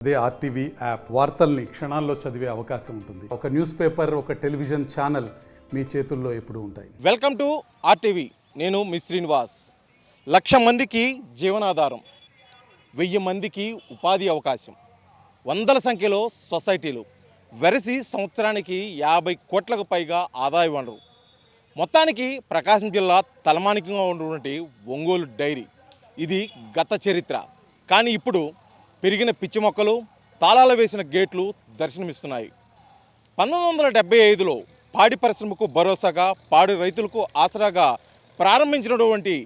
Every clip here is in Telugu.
అదే ఆర్టీవీ యాప్ వార్తల్ని క్షణాల్లో చదివే అవకాశం ఉంటుంది. ఒక న్యూస్ పేపర్, ఒక టెలివిజన్ ఛానల్ మీ చేతుల్లో ఎప్పుడూ ఉంటాయి. Welcome to RTV. నేను మీ శ్రీనివాస్. 1,00,000 మందికి జీవనాధారం, 1000 మందికి ఉపాధి అవకాశం, వందల సంఖ్యలో సొసైటీలు, వెరసి సంవత్సరానికి 50 కోట్లకు పైగా ఆదాయ వనరు. మొత్తానికి ప్రకాశం జిల్లా తలమానికంగా ఉన్నటువంటి ఒంగోలు డైరీ ఇది గత చరిత్ర. కానీ ఇప్పుడు పెరిగిన పిచ్చి మొక్కలు, తాళాలు వేసిన గేట్లు దర్శనమిస్తున్నాయి. 1975లో పాడి పరిశ్రమకు భరోసాగా, పాడి రైతులకు ఆసరాగా ప్రారంభించినటువంటి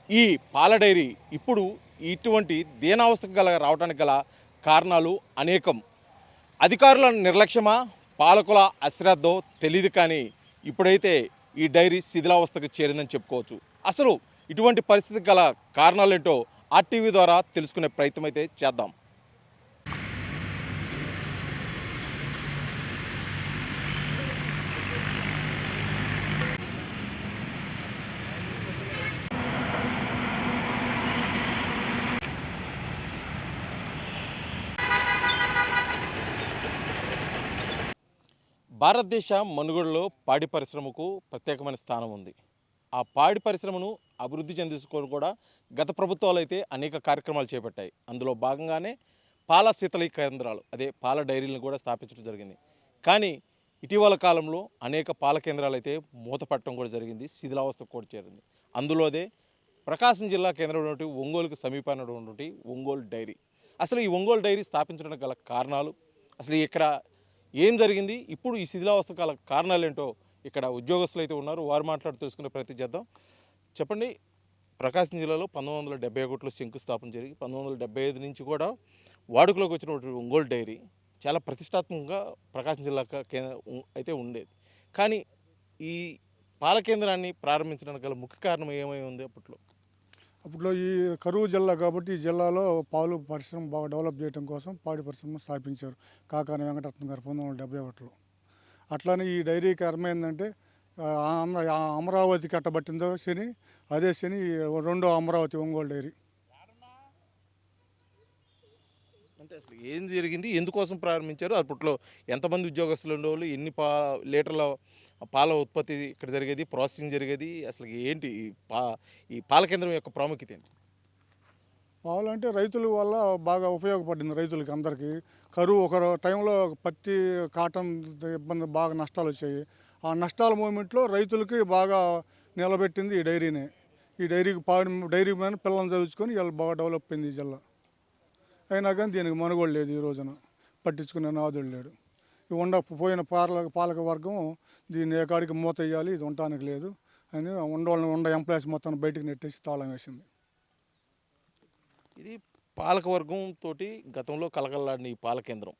ఈ పాల డైరీ ఇప్పుడు ఇటువంటి దీనావస్థకు రావడానికి గల కారణాలు అనేకం. అధికారుల నిర్లక్ష్యమా, పాలకుల అశ్రద్ధో తెలియదు. కానీ ఇప్పుడైతే ఈ డైరీ శిథిలావస్థకు చేరిందని చెప్పుకోవచ్చు. అసలు ఇటువంటి పరిస్థితికి గల కారణాలేంటో ఆర్టీవీ ద్వారా తెలుసుకునే ప్రయత్నం అయితే చేద్దాం. భారతదేశ మనుగడలో పాడి పరిశ్రమకు ప్రత్యేకమైన స్థానం ఉంది. ఆ పాడి పరిశ్రమను అభివృద్ధి చెందించుకొని కూడా గత ప్రభుత్వాలు అయితే అనేక కార్యక్రమాలు చేపట్టాయి. అందులో భాగంగానే పాల శీతల కేంద్రాలు, అదే పాల డైరీలను కూడా స్థాపించడం జరిగింది. కానీ ఇటీవల కాలంలో అనేక పాల కేంద్రాలు అయితే మూతపట్టడం కూడా జరిగింది, శిథిలావస్థకు కూడా చేరింది. అందులోదే ప్రకాశం జిల్లా కేంద్రం ఒంగోలుకు సమీపాన ఉన్నటువంటి ఒంగోలు డైరీ. అసలు ఈ ఒంగోలు డైరీ స్థాపించడానికి గల కారణాలు, అసలు ఇక్కడ ఏం జరిగింది, ఇప్పుడు ఈ శిథిలావస్థ గల కారణాలు ఏంటో ఇక్కడ ఉద్యోగస్తులు అయితే ఉన్నారు, వారు మాట్లాడి తెలుసుకునే ప్రయత్నం చేద్దాం. చెప్పండి, ప్రకాశం జిల్లాలో 1971లో శంకుస్థాపన జరిగి 1975 నుంచి కూడా వాడుకలోకి వచ్చినటువంటి ఒంగోలు డైరీ చాలా ప్రతిష్టాత్మకంగా ప్రకాశం జిల్లా అయితే ఉండేది. కానీ ఈ పాల కేంద్రాన్ని ప్రారంభించడానికి గల ముఖ్య కారణం ఏమై ఉంది? అప్పట్లో ఈ కరువు జిల్లా కాబట్టి ఈ జిల్లాలో పాలు పరిశ్రమ బాగా డెవలప్ చేయడం కోసం పాడి పరిశ్రమ స్థాపించారు కాకాని వెంకటరత్న గారు 1971లో. అట్లానే ఈ డైరీకి అర్థమైందంటే అమరావతి కట్టబట్టిందో శని, అదే శని రెండో అమరావతి ఒంగోలు డైరీ. అంటే అసలు ఏం జరిగింది, ఎందుకోసం ప్రారంభించారు, అప్పట్లో ఎంతమంది ఉద్యోగస్తులు ఉండేవాళ్ళు, ఎన్ని లీటర్ల పాల ఉత్పత్తి ఇక్కడ జరిగేది, ప్రాసెసింగ్ జరిగేది, అసలు ఏంటి ఈ పాల కేంద్రం యొక్క ప్రాముఖ్యత ఏంటి? పాలు అంటే రైతుల వల్ల బాగా ఉపయోగపడింది. రైతులకి అందరికీ కరువు ఒక టైంలో పత్తి, కాటన్ ఇబ్బంది, బాగా నష్టాలు వచ్చాయి. ఆ నష్టాల మూమెంట్లో రైతులకి బాగా నిలబెట్టింది ఈ డైరీనే. ఈ డైరీ మీద పిల్లల్ని చదువుకొని ఇలా బాగా డెవలప్ అయింది ఈ జిల్లా. అయినా కానీ దీనికి మనుగోడు లేదు, ఈ రోజున పట్టించుకునే నాదుడు లేడు. పోయిన పాలక వర్గం దీన్ని ఏకాడికి మూత వేయాలి, ఇది ఉండటానికి లేదు అని ఉండ ఎంప్లాయీస్ మొత్తాన్ని బయటకు నెట్టేసి తాళం వేసింది. ఇది పాలకవర్గంతో గతంలో కలకల్లాడిన ఈ పాల కేంద్రం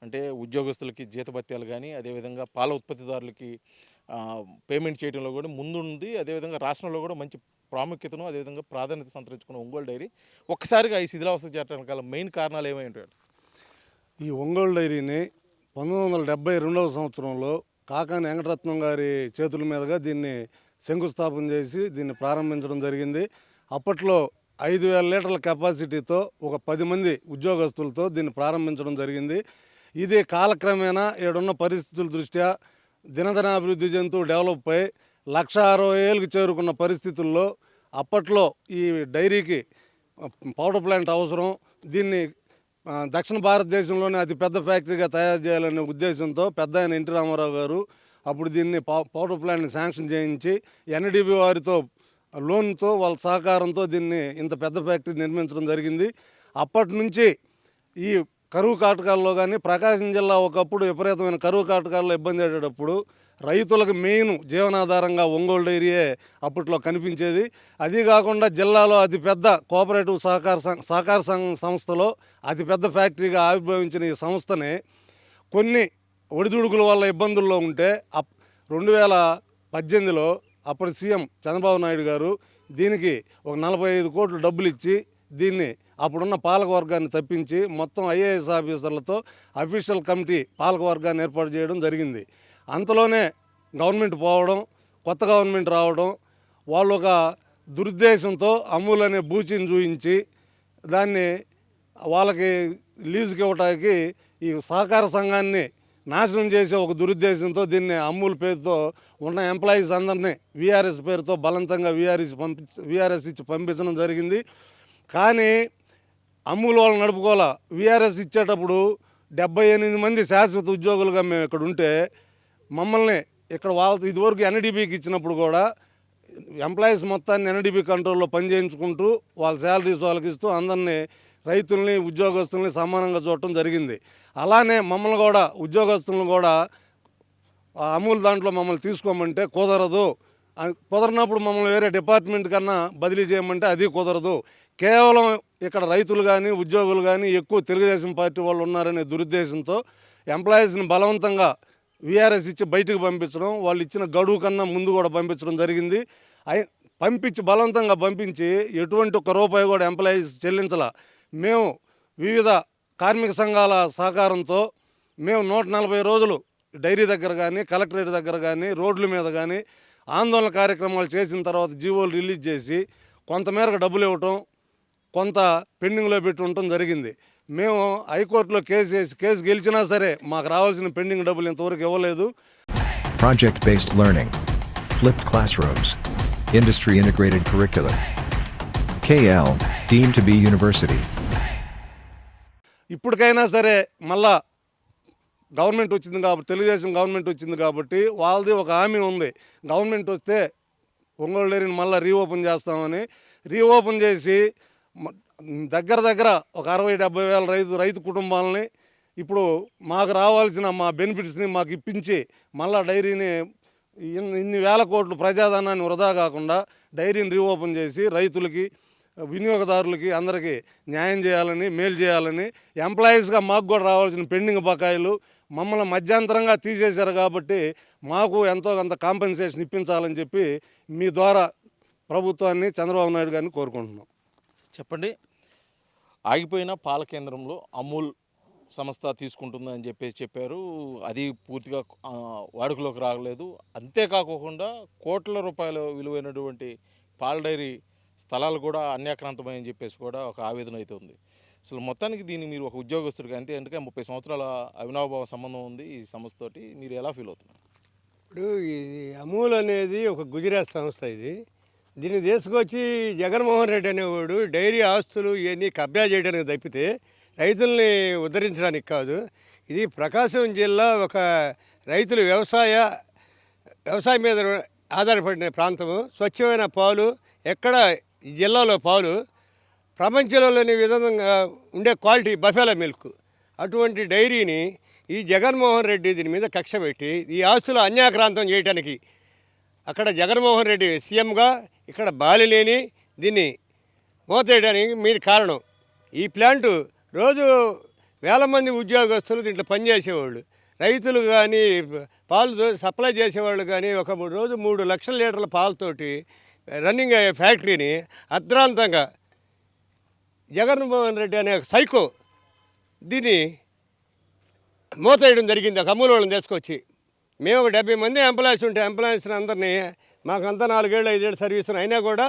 అంటే ఉద్యోగస్తులకి జీతభత్యాలు కానీ, అదేవిధంగా పాల ఉత్పత్తిదారులకి పేమెంట్ చేయడంలో కూడా ముందుంది. అదేవిధంగా రాష్ట్రంలో కూడా మంచి ప్రాముఖ్యతను, అదేవిధంగా ప్రాధాన్యత సంతరించుకున్న ఒంగోలు డైరీ ఒక్కసారిగా ఈ శిథిలావస్థ చేరడానికి గల మెయిన్ కారణాలు ఏమై ఉంటాయి? ఈ ఒంగోలు డైరీని 1972వ సంవత్సరంలో కాకాని వెంకటరత్నం గారి చేతుల మీదుగా దీన్ని శంకుస్థాపన చేసి దీన్ని ప్రారంభించడం జరిగింది. అప్పట్లో 5,000 లీటర్ల కెపాసిటీతో ఒక 10 మంది ఉద్యోగస్తులతో దీన్ని ప్రారంభించడం జరిగింది. ఇది కాలక్రమేణా ఈడున్న పరిస్థితుల దృష్ట్యా దినదినాభివృద్ధి చెందుతూ డెవలప్ అయి 1,60,000కి చేరుకున్న పరిస్థితుల్లో అప్పట్లో ఈ డైరీకి పౌడర్ ప్లాంట్ అవసరం, దీన్ని దక్షిణ భారతదేశంలోనే అతి పెద్ద ఫ్యాక్టరీగా తయారు చేయాలనే ఉద్దేశంతో పెద్ద ఆయన ఎన్టీ రామారావు గారు అప్పుడు దీన్ని పౌడర్ ప్లాంట్ని శాంక్షన్ చేయించి ఎన్డీబీ వారితో లోన్తో వాళ్ళ సహకారంతో దీన్ని ఇంత పెద్ద ఫ్యాక్టరీ నిర్మించడం జరిగింది. అప్పటి నుంచి ఈ కరువు కాటకాల్లో కానీ ప్రకాశం జిల్లా ఒకప్పుడు విపరీతమైన కరువు కాటకాల్లో ఇబ్బంది పడేటప్పుడు రైతులకు మెయిన్ జీవనాధారంగా ఒంగోలు డైరీయే అప్పట్లో కనిపించేది. అది కాకుండా జిల్లాలో అతిపెద్ద కోఆపరేటివ్ సహకార సంస్థలో అతిపెద్ద ఫ్యాక్టరీగా ఆవిర్భవించిన ఈ సంస్థని కొన్ని ఒడిదుడుకుల వల్ల ఇబ్బందుల్లో ఉంటే 2018లో అప్పటి సీఎం చంద్రబాబు నాయుడు గారు దీనికి ఒక 45 కోట్లు డబ్బులు ఇచ్చి దీన్ని అప్పుడున్న పాలకవర్గాన్ని తప్పించి మొత్తం ఐఏఎస్ ఆఫీసర్లతో అఫీషియల్ కమిటీ పాలకవర్గాన్ని ఏర్పాటు చేయడం జరిగింది. అంతలోనే గవర్నమెంట్ పోవడం, కొత్త గవర్నమెంట్ రావడం, వాళ్ళు ఒక దురుద్దేశంతో అమూల్ అనే బూచిని చూయించి దాన్ని వాళ్ళకి లీజుకి ఇవ్వటానికి ఈ సహకార సంఘాన్ని నాశనం చేసే ఒక దురుద్దేశంతో దీన్ని అమూల్ పేరుతో ఉన్న ఎంప్లాయీస్ అందరినీ వీఆర్ఎస్ పేరుతో బలవంతంగా వీఆర్ఎస్ ఇచ్చి పంపించడం జరిగింది. కానీ అమూల్ వాళ్ళు నడుపుకోవాలా. వీఆర్ఎస్ ఇచ్చేటప్పుడు 78 మంది శాశ్వత ఉద్యోగులుగా మేము ఇక్కడ ఉంటే మమ్మల్ని ఇక్కడ వాళ్ళతో ఇదివరకు ఎన్డీబీకి ఇచ్చినప్పుడు కూడా ఎంప్లాయీస్ మొత్తాన్ని ఎన్డీబీ కంట్రోల్లో పనిచేయించుకుంటూ వాళ్ళ శాలరీస్ వాళ్ళకి ఇస్తూ అందరినీ రైతుల్ని ఉద్యోగస్తుల్ని సమానంగా చూడటం జరిగింది. అలానే మమ్మల్ని కూడా ఉద్యోగస్తులను కూడా అమూల్ దాంట్లో మమ్మల్ని తీసుకోమంటే కుదరదు. కుదరనప్పుడు మమ్మల్ని వేరే డిపార్ట్మెంట్ కన్నా బదిలీ చేయమంటే అది కుదరదు. కేవలం ఇక్కడ రైతులు కానీ ఉద్యోగులు కానీ ఎక్కువ తెలుగుదేశం పార్టీ వాళ్ళు ఉన్నారనే దురుద్దేశంతో ఎంప్లాయీస్ని బలవంతంగా వీఆర్ఎస్ ఇచ్చి బయటకు పంపించడం, వాళ్ళు ఇచ్చిన గడువు కన్నా ముందు కూడా పంపించడం జరిగింది. బలవంతంగా పంపించి ఎటువంటి ఒక్క రూపాయి కూడా ఎంప్లాయీస్ చెల్లించాల. మేము వివిధ కార్మిక సంఘాల సహకారంతో మేము 140 రోజులు డైరీ దగ్గర కానీ కలెక్టరేట్ దగ్గర కానీ రోడ్ల మీద కానీ ఆందోళన కార్యక్రమాలు చేసిన తర్వాత జీవోలు రిలీజ్ చేసి కొంతమేరకు డబ్బులు ఇవ్వటం, కొంత పెండింగ్లో పెట్టి ఉండటం జరిగింది. మేము హైకోర్టులో కేసు గెలిచినా సరే మాకు రావాల్సిన పెండింగ్ డబ్బులు ఇంతవరకు ఇవ్వలేదు. Project-based learning, flipped classrooms, industry integrated curriculum. KL, deemed to be university. ఇప్పటికైనా సరే మళ్ళా గవర్నమెంట్ వచ్చింది కాబట్టి, తెలుగుదేశం గవర్నమెంట్ వచ్చింది కాబట్టి వాళ్ళది ఒక హామీ ఉంది. గవర్నమెంట్ వస్తే ఒంగోలు డైరీని మళ్ళీ రీఓపెన్ చేస్తామని. రీఓపెన్ చేసి దగ్గర ఒక 60-70 వేల రైతు కుటుంబాలని ఇప్పుడు మాకు రావాల్సిన మా బెనిఫిట్స్ని మాకు ఇప్పించి మళ్ళా డైరీని ఇన్ని వేల కోట్లు ప్రజాధనాన్ని వృధా కాకుండా డైరీని రీఓపెన్ చేసి రైతులకి వినియోగదారులకి అందరికీ న్యాయం చేయాలని, మేలు చేయాలని, ఎంప్లాయీస్గా మాకు కూడా రావాల్సిన పెండింగ్ బకాయిలు మమ్మల్ని మధ్యంతరంగా తీసేశారు కాబట్టి మాకు ఎంతో కొంత కాంపెన్సేషన్ ఇప్పించాలని చెప్పి మీ ద్వారా ప్రభుత్వాన్ని, చంద్రబాబు నాయుడు గారిని కోరుకుంటున్నాం. చెప్పండి, ఆగిపోయిన పాల కేంద్రంలో అమూల్ సంస్థ తీసుకుంటుందని చెప్పారు. అది పూర్తిగా వాడుకలోకి రాగలేదు. అంతేకాకుండా కోట్ల రూపాయల విలువైనటువంటి పాల డైరీ స్థలాలు కూడా అన్యాక్రాంతమని చెప్పేసి కూడా ఒక ఆవేదన అయితే ఉంది. అసలు మొత్తానికి దీన్ని మీరు ఒక ఉద్యోగస్తుడిగా అంటే 30 సంవత్సరాల అవినాభావ సంబంధం ఉంది ఈ సంస్థతోటి, మీరు ఎలా ఫీల్ అవుతున్నారు? ఇప్పుడు ఇది అమూల్ అనేది ఒక గుజరాత్ సంస్థ. దీన్ని తీసుకొచ్చి జగన్మోహన్ రెడ్డి అనేవాడు డైరీ ఆస్తులు ఇవన్నీ కబ్జా చేయడానికి తప్పితే రైతుల్ని ఉద్ధరించడానికి కాదు. ఇది ప్రకాశం జిల్లా ఒక రైతులు వ్యవసాయం మీద ఆధారపడిన ప్రాంతము. స్వచ్ఛమైన పాలు ఎక్కడ ఈ జిల్లాలో పాలు ప్రపంచంలో లేని విధంగా ఉండే క్వాలిటీ బఫెలో మిల్క్. అటువంటి డైరీని ఈ జగన్మోహన్ రెడ్డి దీని మీద కక్ష పెట్టి ఈ ఆస్తులు అన్యాక్రాంతం చేయడానికి అక్కడ జగన్మోహన్ రెడ్డి సీఎంగా ఇక్కడ బాలినేని దీన్ని మోతేయడానికి మీరు కారణం. ఈ ప్లాంటు రోజు వేల మంది ఉద్యోగస్తులు దీంట్లో పనిచేసేవాళ్ళు, రైతులు కానీ పాలు సప్లై చేసేవాళ్ళు కానీ ఒక రోజు 3 లక్షల లీటర్ల పాలతోటి రన్నింగ్ అయ్యే ఫ్యాక్టరీని అర్ధాంతంగా జగన్మోహన్ రెడ్డి అనే సైకో దీన్ని మోతేయడం జరిగింది. ఒక అమూల్ వాళ్ళని తీసుకొచ్చి మేము 70 మంది ఎంప్లాయీస్ ఉంటే ఎంప్లాయీస్ని అందరినీ మాకంతా 4 ఏళ్ళు 5 ఏళ్ళు సర్వీసులు అయినా కూడా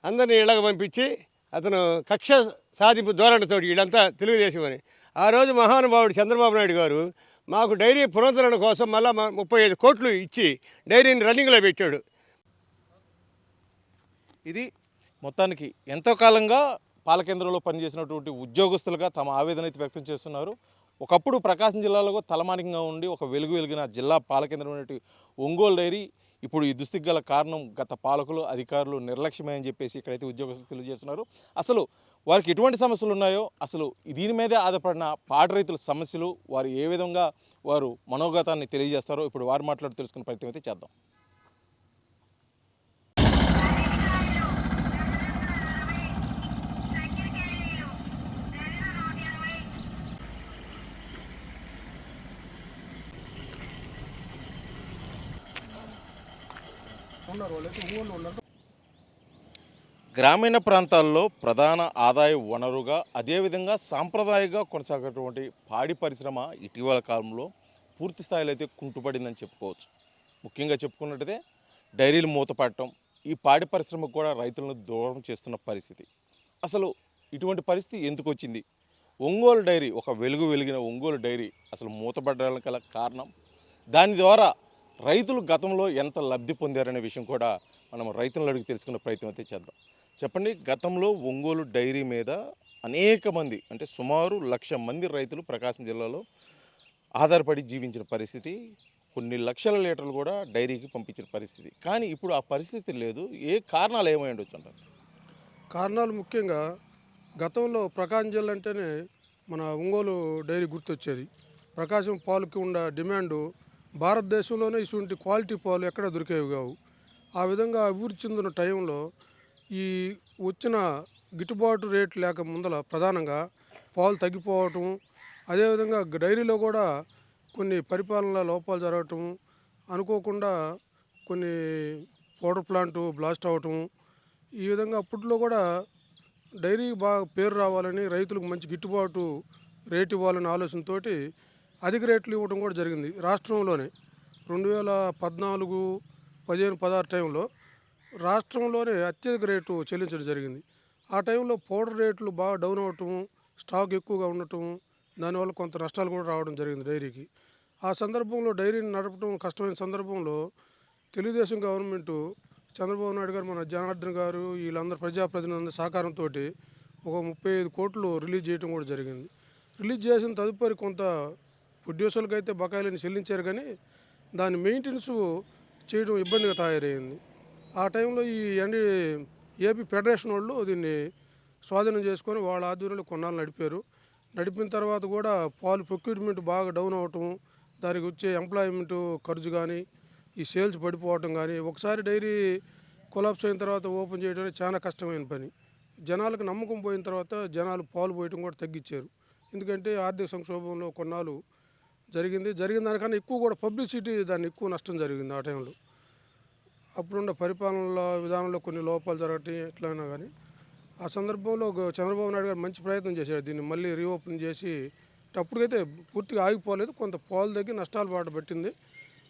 అందరినీ ఇళ్ళకి పంపించి అతను కక్ష సాధింపు ధోరణితో వీళ్ళంతా తెలుగుదేశం అని. ఆ రోజు మహానుభావుడు చంద్రబాబు నాయుడు గారు మాకు డైరీ పునరుద్ధరణ కోసం మళ్ళీ 35 కోట్లు ఇచ్చి డైరీని రన్నింగ్లో పెట్టాడు. ఇది మొత్తానికి ఎంతో కాలంగా పాల కేంద్రంలో పనిచేసినటువంటి ఉద్యోగస్తులుగా తమ ఆవేదన అయితే వ్యక్తం చేస్తున్నారు. ఒకప్పుడు ప్రకాశం జిల్లాలో తలమానికంగా ఉండి ఒక వెలిగిన జిల్లా పాల కేంద్రం అనేటువంటి ఒంగోలు డైరీ ఇప్పుడు ఈ దుస్థితికి గల కారణం గత పాలకులు, అధికారులు నిర్లక్ష్యమే అని చెప్పేసి ఇక్కడైతే ఉద్యోగస్తులు తెలియజేస్తున్నారు. అసలు వారికి ఎటువంటి సమస్యలు ఉన్నాయో, అసలు దీని మీదే ఆధారపడిన పాడి రైతుల సమస్యలు, వారు ఏ విధంగా వారు మనోగతాన్ని తెలియజేస్తారో ఇప్పుడు వారు మాట్లాడి తెలుసుకునే ప్రయత్నం అయితే చేద్దాం. గ్రామీణ ప్రాంతాల్లో ప్రధాన ఆదాయ వనరుగా, అదేవిధంగా సాంప్రదాయంగా కొనసాగేటువంటి పాడి పరిశ్రమ ఇటీవల కాలంలో పూర్తి స్థాయిలో అయితే కుంటుపడిందని చెప్పుకోవచ్చు. ముఖ్యంగా చెప్పుకున్నట్టయితే డైరీలు మూతపడటం ఈ పాడి పరిశ్రమకు కూడా రైతులను దూరం చేస్తున్న పరిస్థితి. అసలు ఇటువంటి పరిస్థితి ఎందుకు వచ్చింది? ఒంగోలు డైరీ ఒక వెలిగిన ఒంగోలు డైరీ అసలు మూతపడడానికి గల కారణం, దాని ద్వారా రైతులు గతంలో ఎంత లబ్ధి పొందారనే విషయం కూడా మనం రైతులను అడిగి తెలుసుకునే ప్రయత్నం అయితే చేద్దాం. చెప్పండి, గతంలో ఒంగోలు డైరీ మీద అనేక మంది అంటే సుమారు 1,00,000 మంది రైతులు ప్రకాశం జిల్లాలో ఆధారపడి జీవించిన పరిస్థితి, కొన్ని లక్షల లీటర్లు కూడా డైరీకి పంపించిన పరిస్థితి. కానీ ఇప్పుడు ఆ పరిస్థితి లేదు. ఏ కారణాలు ఏమై ఉండొచ్చు అంటారు? కారణాలు ముఖ్యంగా గతంలో ప్రకాశం జిల్లా అంటేనే మన ఒంగోలు డైరీ గుర్తొచ్చేది. ప్రకాశం పాలుకి ఉన్న డిమాండు భారతదేశంలోనే ఇటువంటి క్వాలిటీ పాలు ఎక్కడ దొరికేవి కావు. ఆ విధంగా అభివృద్ధి చెందిన టైంలో ఈ వచ్చిన గిట్టుబాటు రేట్ లేక ముందల ప్రధానంగా పాలు తగ్గిపోవటం, అదేవిధంగా డైరీలో కూడా కొన్ని పరిపాలన లోపాలు జరగటం, అనుకోకుండా కొన్ని పౌడర్ ప్లాంటు బ్లాస్ట్ అవ్వటం, ఈ విధంగా అప్పట్లో కూడా డైరీ బాగా పేరు రావాలని రైతులకు మంచి గిట్టుబాటు రేటు ఇవ్వాలనే ఆలోచనతో అధిక రేట్లు ఇవ్వడం కూడా జరిగింది. రాష్ట్రంలోనే 2014, 15, 16 టైంలో రాష్ట్రంలోనే అత్యధిక రేటు చెల్లించడం జరిగింది. ఆ టైంలో పౌడర్ రేట్లు బాగా డౌన్ అవ్వటం, స్టాక్ ఎక్కువగా ఉండటం, దానివల్ల కొంత నష్టాలు కూడా రావడం జరిగింది డైరీకి. ఆ సందర్భంలో డైరీని నడపడం కష్టమైన సందర్భంలో తెలుగుదేశం గవర్నమెంటు చంద్రబాబు నాయుడు గారు, మన జనార్దన్ గారు, వీళ్ళందరూ ప్రజాప్రతినిధులందరి సహకారంతో ఒక 35 కోట్లు రిలీజ్ చేయడం కూడా జరిగింది. రిలీజ్ చేసిన తదుపరి కొంత ప్రొడ్యూసర్లకు అయితే బకాయిలను చెల్లించారు, కానీ దాని మెయింటెనెన్స్ చేయడం ఇబ్బందిగా తయారైంది. ఆ టైంలో ఈ ఏపీ ఫెడరేషన్ వాళ్ళు దీన్ని స్వాధీనం చేసుకొని వాళ్ళ ఆధ్వర్యంలో కొన్నాళ్ళు నడిపారు. నడిపిన తర్వాత కూడా పాలు ప్రొక్యూర్మెంట్ బాగా డౌన్ అవ్వటం, దానికి వచ్చే ఎంప్లాయ్మెంట్ ఖర్చు కానీ, ఈ సేల్స్ పడిపోవటం కానీ, ఒకసారి డైరీ కొలాప్స్ అయిన తర్వాత ఓపెన్ చేయడం అనేది చాలా కష్టమైన పని. జనాలకు నమ్మకం పోయిన తర్వాత జనాలు పాలు పోయటం కూడా తగ్గించారు. ఎందుకంటే ఆర్థిక సంక్షోభంలో కొన్నాళ్ళు జరిగిన దానికన్నా ఎక్కువ కూడా పబ్లిసిటీ దాన్ని ఎక్కువ నష్టం జరిగింది ఆ టైంలో. అప్పుడున్న పరిపాలనలో విధానంలో కొన్ని లోపాలు జరగటం ఎట్లయినా కానీ ఆ సందర్భంలో చంద్రబాబు నాయుడు గారు మంచి ప్రయత్నం చేశారు. దీన్ని మళ్ళీ రీఓపెన్ చేసి అప్పటికైతే పూర్తిగా ఆగిపోలేదు, కొంత పాలు తగ్గి నష్టాలు బాట పట్టింది.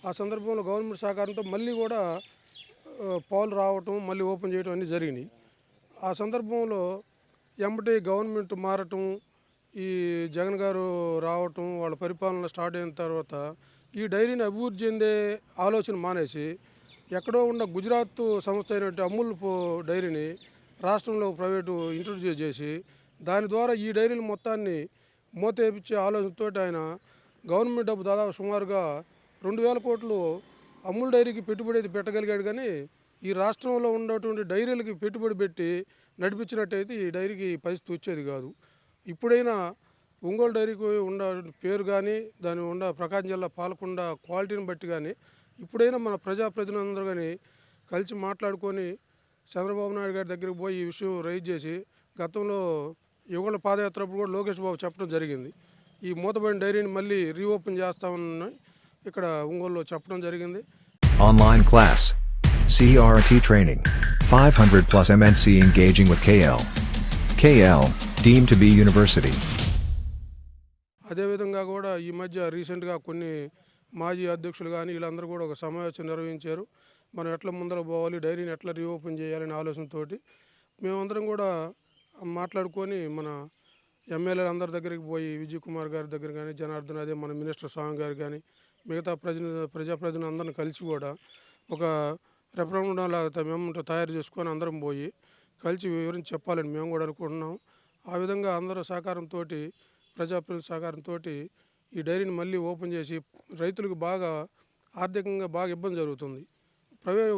ఆ సందర్భంలో గవర్నమెంట్ సహకారంతో మళ్ళీ కూడా పాలు రావటం, మళ్ళీ ఓపెన్ చేయడం అన్నీ జరిగినాయి. ఆ సందర్భంలో ఎంబటి గవర్నమెంట్ మారటం, ఈ జగన్ గారు రావటం, వాళ్ళ పరిపాలన స్టార్ట్ అయిన తర్వాత ఈ డైరీని అభివృద్ధి చెందే ఆలోచన మానేసి ఎక్కడో ఉన్న గుజరాత్ సంస్థ అయినట్టు అమూల్ డైరీని రాష్ట్రంలో ప్రైవేటు ఇంట్రొడ్యూస్ చేసి దాని ద్వారా ఈ డైరీల మొత్తాన్ని మూతేపించే ఆలోచనతో ఆయన గవర్నమెంట్ డబ్బు దాదాపు సుమారుగా 2,000 కోట్లు అమూల్ డైరీకి పెట్టుబడి అయితే పెట్టగలిగాడు, కానీ ఈ రాష్ట్రంలో ఉన్నటువంటి డైరీలకి పెట్టుబడి పెట్టి నడిపించినట్టయితే ఈ డైరీకి పరిస్థితి వచ్చేది కాదు. ఇప్పుడైనా ఒంగోలు డైరీకి ఉన్న పేరు కానీ, దాని ఉన్న ప్రకాశం జిల్లా పాలకొండ క్వాలిటీని బట్టి కానీ ఇప్పుడైనా మన ప్రజాప్రతినిధులందరూ కానీ కలిసి మాట్లాడుకొని చంద్రబాబు నాయుడు గారి దగ్గరికి పోయి ఈ విషయం రైజ్ చేసి, గతంలో యుగళ పాదయాత్ర అప్పుడు కూడా లోకేష్ బాబు చెప్పడం జరిగింది, ఈ మూతబడిన డైరీని మళ్ళీ రీఓపెన్ చేస్తామని ఇక్కడ ఒంగోలులో చెప్పడం జరిగింది. Online class. CRT training. 500 plus MNC engaging with KL. KL, deemed to be university. అదేవిధంగా కూడా ఈ మధ్య రీసెంట్గా కొన్ని మాజీ అధ్యక్షులు కానీ వీళ్ళందరూ కూడా ఒక సమావేశం నిర్వహించారు. మనం ఎట్లా ముందర పోవాలి, డైరీని ఎట్లా రీఓపెన్ చేయాలనే ఆలోచనతో మేమందరం కూడా మాట్లాడుకొని మన ఎమ్మెల్యేలు అందరి దగ్గరికి పోయి విజయ్ కుమార్ గారి దగ్గర కానీ, జనార్దన్, అదే మన మినిస్టర్ స్వామి గారు కానీ, మిగతా ప్రజాప్రతినిధులు అందరం కలిసి కూడా ఒక రెఫరెండం లాగా మేము తయారు చేసుకొని అందరం పోయి కలిసి వివరించి చెప్పాలని మేము కూడా అనుకుంటున్నాం. ఆ విధంగా అందరూ సహకారంతో, ప్రజాప్రతినిధుల సహకారంతో ఈ డైరీని మళ్ళీ ఓపెన్ చేసి రైతులకు బాగా ఆర్థికంగా బాగా ఇబ్బంది జరుగుతుంది.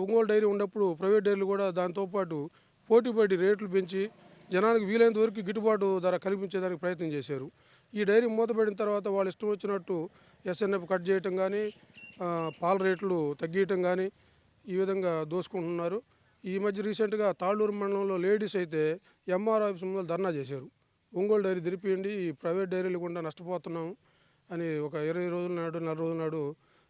ఒంగోలు డైరీ ఉన్నప్పుడు ప్రైవేట్ డైరీలు కూడా దాంతోపాటు పోటీపడి రేట్లు పెంచి జనానికి వీలైనంత వరకు గిట్టుబాటు ధర కల్పించేదానికి ప్రయత్నం చేశారు. ఈ డైరీ మూతపడిన తర్వాత వాళ్ళు ఇష్టం వచ్చినట్టు SNF కట్ చేయటం కానీ, పాల రేట్లు తగ్గించడం కానీ ఈ విధంగా దోసుకుంటున్నారు. ఈ మధ్య రీసెంట్గా తాళ్ళూరు మండలంలో లేడీస్ అయితే MR ఆఫీస్ ముందు ధర్నా చేశారు. ఒంగోలు డైరీ తెరిపియండి, ఈ ప్రైవేట్ డైరీలు కూడా నష్టపోతున్నాము అని ఒక 20 రోజుల నాడు, 4 రోజుల నాడు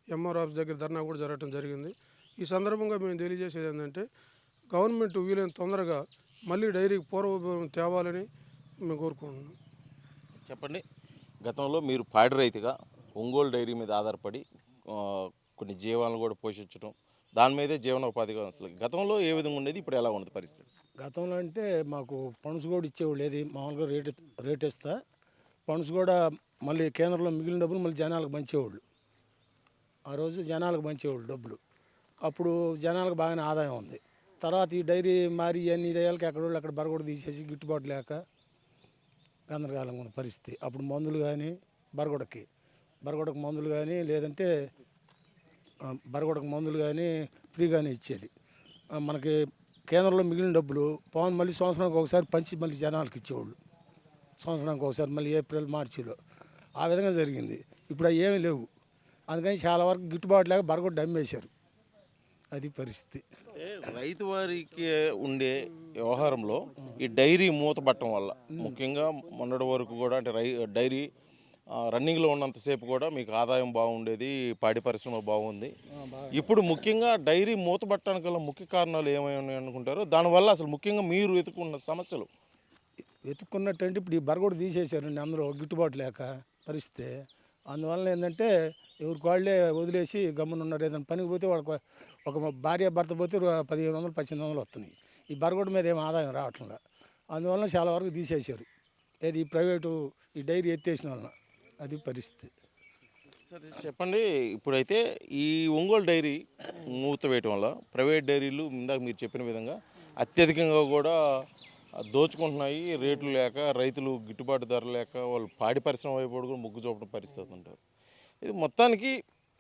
MR ఆఫీస్ దగ్గర ధర్నా కూడా జరగడం జరిగింది. ఈ సందర్భంగా మేము తెలియజేసేది ఏంటంటే గవర్నమెంట్ వీలైన తొందరగా మళ్ళీ డైరీకి పూర్వభావం తేవాలని మేము కోరుకుంటున్నాం. చెప్పండి, గతంలో మీరు పాడి రైతుగా ఒంగోలు డైరీ మీద ఆధారపడి కొన్ని జీవాలను కూడా పోషించడం, దాని మీదే జీవనోపాధిగా అసలు గతంలో ఏ విధంగా ఉండేది, ఇప్పుడు ఎలా ఉన్నది పరిస్థితి? గతంలో అంటే మాకు పణుసు కూడా ఇచ్చేవాళ్ళు లేదు, మామూలుగా రేట్ ఇస్తా ఫండ్స్ కూడా మళ్ళీ కేంద్రంలో మిగిలిన డబ్బులు మళ్ళీ జనాలకు పంచేవాళ్ళు. ఆ రోజు జనాలకు పంచేవాళ్ళు డబ్బులు. అప్పుడు జనాలకు బాగానే ఆదాయం ఉంది. తర్వాత ఈ డైరీ మారి అన్ని ఇదేళ్ళకి ఎక్కడోళ్ళు అక్కడ బరగొడ తీసేసి గిట్టుబాటు లేక గందరగోళంగా ఉన్న పరిస్థితి. అప్పుడు మందులు కానీ బరగొడకు మందులు కానీ లేదంటే బరగొడకు మందులు కానీ ఫ్రీగానే ఇచ్చేది. మనకి కేంద్రంలో మిగిలిన డబ్బులు పవన్ మళ్ళీ సంవత్సరానికి ఒకసారి పంచి మళ్ళీ జనాలకు ఇచ్చేవాళ్ళు. సంవత్సరానికి ఒకసారి మళ్ళీ ఏప్రిల్ మార్చిలో ఆ విధంగా జరిగింది. ఇప్పుడు అవి ఏమీ లేవు. అందుకని చాలా వరకు గిట్టుబాటు లేక బరగొడ్డు అమ్మేశారు. అది పరిస్థితి. రైతు వారికి ఉండే వ్యవహారంలో ఈ డైరీ మూతపట్టడం వల్ల ముఖ్యంగా మొన్నటి వరకు కూడా అంటే డైరీ రన్నింగ్లో ఉన్నంతసేపు కూడా మీకు ఆదాయం బాగుండేది, పాడి పరిశ్రమ బాగుంది. ఇప్పుడు ముఖ్యంగా డైరీ మూతపట్టడానికి గల ముఖ్య కారణాలు ఏమైనా అనుకుంటారో, దానివల్ల అసలు ముఖ్యంగా మీరు వెతుకున్న సమస్యలు వెతుక్కున్నట్టంటే ఇప్పుడు ఈ బరగొడ్డు తీసేశారండి అందరూ గిట్టుబాటు లేక పరిస్థితి. అందువల్ల ఏంటంటే ఎవరికి వాళ్ళే వదిలేసి గమ్మున ఉన్నారు. ఏదైనా పనికి పోతే వాళ్ళకి ఒక భార్య భర్త పోతే 1500 1800 వస్తున్నాయి. ఈ బరగొడ్డు మీద ఏం ఆదాయం రావట్లేదు. అందువల్ల చాలా వరకు తీసేశారు. ఏది ఈ ప్రైవేటు ఈ డైరీ ఎత్తేసిన వలన అది పరిస్థితి. సరే చెప్పండి, ఇప్పుడైతే ఈ ఒంగోలు డైరీ మూత వేయటం వల్ల ప్రైవేట్ డైరీలు ఇందాక మీరు చెప్పిన విధంగా అత్యధికంగా కూడా దోచుకుంటున్నాయి. రేట్లు లేక రైతులు గిట్టుబాటు ధర లేక వాళ్ళు పాడి పరిశ్రమ వైపు కూడా మొగ్గు చూపడం పరిస్థితి ఉంటారు. ఇది మొత్తానికి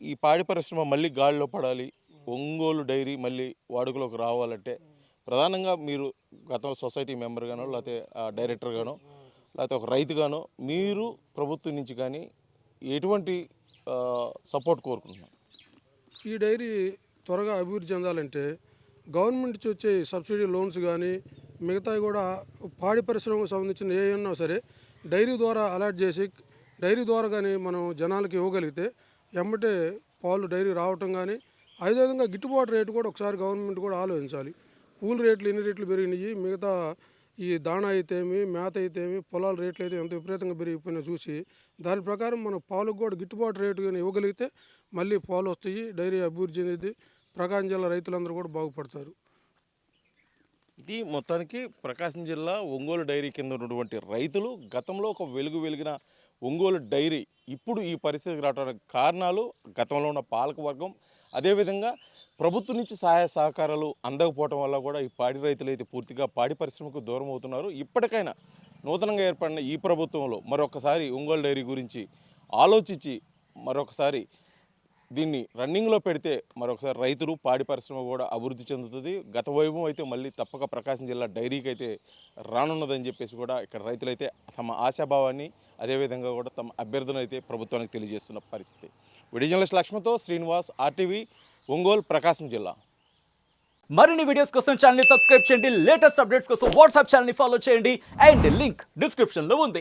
ఈ పాడి పరిశ్రమ మళ్ళీ గాడిలో పడాలి, ఒంగోలు డైరీ మళ్ళీ వాడుకలోకి రావాలంటే ప్రధానంగా మీరు గతంలో సొసైటీ మెంబర్గానో లేకపోతే డైరెక్టర్గానో లేకపోతే ఒక రైతుగానో మీరు ప్రభుత్వం నుంచి కానీ ఎటువంటి సపోర్ట్ కోరుకుంటున్నారు? ఈ డైరీ త్వరగా అభివృద్ధి చెందాలంటే గవర్నమెంట్ నుంచి వచ్చే సబ్సిడీ లోన్స్ కానీ మిగతావి కూడా పాడి పరిశ్రమకు సంబంధించిన ఏమన్నా సరే డైరీ ద్వారా అలాట్ చేసి డైరీ ద్వారా కానీ మనం జనాలకి ఇవ్వగలిగితే ఎమ్మటే పాలు డైరీ రావటం కానీ అదేవిధంగా గిట్టుబాటు రేటు కూడా ఒకసారి గవర్నమెంట్ కూడా ఆలోచించాలి. పూల రేట్లు ఎన్ని రేట్లు పెరిగినాయి, మిగతా ఈ దాణా అయితేమి మేత అయితేమి పొలాల రేట్లు అయితే ఎంత విపరీతంగా పెరిగిపోయినా చూసి దాని ప్రకారం మనం పాలకు కూడా గిట్టుబాటు రేటు కానీ ఇవ్వగలిగితే మళ్ళీ పాలు వస్తాయి, డైరీ అభివృద్ధి చెందింది, ప్రకాశం జిల్లా రైతులందరూ కూడా బాగుపడతారు. ఇది మొత్తానికి ప్రకాశం జిల్లా ఒంగోలు డైరీ కింద ఉన్నటువంటి రైతులు గతంలో ఒక వెలిగిన ఒంగోలు డైరీ ఇప్పుడు ఈ పరిస్థితికి రావడానికి కారణాలు గతంలో ఉన్న పాలక వర్గం, అదేవిధంగా ప్రభుత్వం నుంచి సహాయ సహకారాలు అందకపోవడం వల్ల కూడా ఈ పాడి రైతులు అయితే పూర్తిగా పాడి పరిశ్రమకు దూరం అవుతున్నారు. ఇప్పటికైనా నూతనంగా ఏర్పడిన ఈ ప్రభుత్వంలో మరొకసారి ఒంగోలు డైరీ గురించి ఆలోచించి మరొకసారి దీన్ని రన్నింగ్లో పెడితే మరొకసారి రైతులు పాడి పరిశ్రమ కూడా అభివృద్ధి చెందుతుంది. గత వైభవం అయితే మళ్ళీ తప్పక ప్రకాశం జిల్లా డైరీకి అయితే రానున్నదని చెప్పేసి కూడా ఇక్కడ రైతులైతే తమ ఆశాభావాన్ని అదేవిధంగా కూడా తమ అభ్యర్థన అయితే ప్రభుత్వానికి తెలియజేస్తున్న పరిస్థితి. వీడియో జర్నలిస్ట్ లక్ష్మణ్తో శ్రీనివాస్, RTV, ఒంగోలు, ప్రకాశం జిల్లా. మరిన్ని వీడియోస్ కోసం ఛానల్ ని సబ్స్క్రైబ్ చేయండి. లేటెస్ట్ అప్డేట్స్ కోసం వాట్సాప్ ఛానల్ ని ఫాలో చేయండి. అండ్ లింక్ డిస్క్రిప్షన్ లో ఉంది.